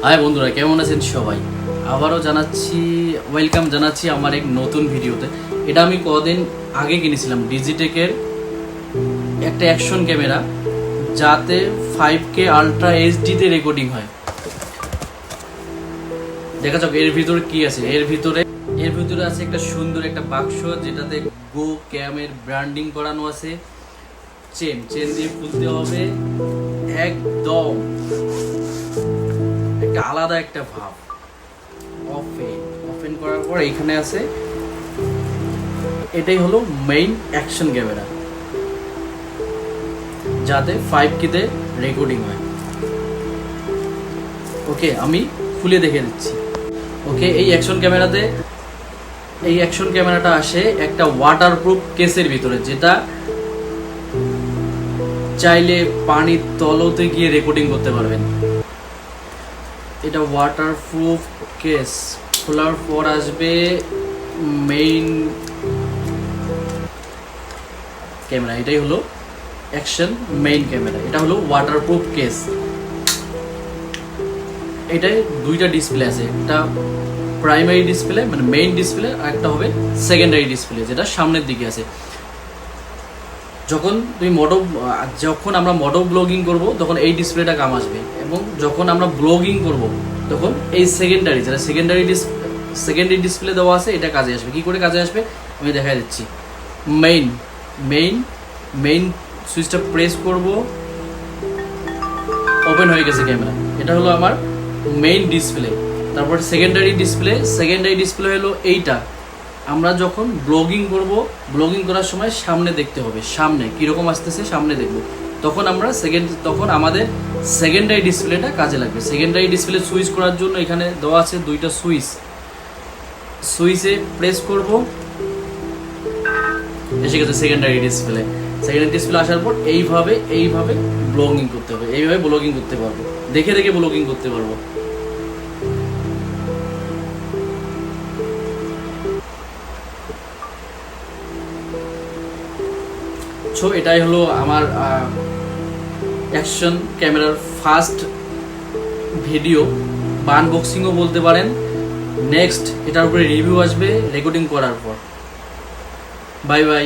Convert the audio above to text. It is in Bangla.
হাই বন্ধুরা, কেমন আছেন সবাই? আবারও ওয়েলকাম জানাচ্ছি আমার এক নতুন ভিডিওতে। এটা আমি কদিন আগে কিনেছিলাম ডিজিটেকের একটা অ্যাকশন ক্যামেরা, যাতে 5K আলট্রা এইচডিতে রেকর্ডিং হয়। দেখা যাক এর ভিতরে কি আছে। এর ভিতরে আছে একটা সুন্দর একটা বাক্স, যেটাতে গো ক্যামের ব্র্যান্ডিং করানো আছে। চেন দিয়ে খুলতে হবে, একদম একটা আলাদা একটা ভাব। ওপেন করার পর এখানে আছে, এটাই হলো মেইন অ্যাকশন ক্যামেরা, যাতে 5K তে রেকর্ডিং হয়। ওকে, আমি খুলে দেখে দিচ্ছি। ওকে, এই অ্যাকশন ক্যামেরাটা আসে একটা ওয়াটারপ্রুফ কেসের ভিতরে, যেটা চাইলে পানির তলতে গিয়ে রেকর্ডিং করতে পারবেন। এটা ওয়াটারপ্রুফ কেস। খোলার পর আসবে মেইন ক্যামেরা। এটাই হলো অ্যাকশন মেইন ক্যামেরা। এটা হলো ওয়াটারপ্রুফ কেস। এটায় দুইটা ডিসপ্লে আছে, একটা প্রাইমারি ডিসপ্লে মানে মেইন ডিসপ্লে, আর একটা হবে সেকেন্ডারি ডিসপ্লে, যেটা সামনের দিকে আছে। যখন আমরা মোটো ব্লগিং করব, তখন এই ডিসপ্লেটা কাম আসবে, এবং যখন আমরা ব্লগিং করব, তখন এই সেকেন্ডারি ডিসপ্লে দেওয়া আছে, এটা কাজে আসবে। কি করে কাজে আসবে আমি দেখা দিচ্ছি। মেইন সুইচটা প্রেস করব, ওপেন হয়ে গেছে ক্যামেরা। এটা হলো আমার মেইন ডিসপ্লে। তারপর সেকেন্ডারি ডিসপ্লে হলো এইটা। আমরা যখন ব্লগিং করব, ব্লগিং করার সময় সামনে দেখতে হবে, সামনে কীরকম আসতেছে সামনে দেখব, তখন আমাদের সেকেন্ডারি ডিসপ্লেটা কাজে লাগবে। সেকেন্ডারি ডিসপ্লে সুইচ করার জন্য এখানে দেওয়া আছে দুইটা সুইচে প্রেস করব, এসে গেছে সেকেন্ডারি ডিসপ্লে আসার পর এইভাবে ব্লগিং করতে হবে। এইভাবে ব্লগিং করতে পারবো, দেখে ব্লগিং করতে পারবো। সো এটাই হলো আমার অ্যাকশন ক্যামেরার ফার্স্ট ভিডিও বা আনবক্সিংও বলতে পারেন। নেক্সট এটার উপরে রিভিউ আসবে রেকর্ডিং করার পর। Bye bye.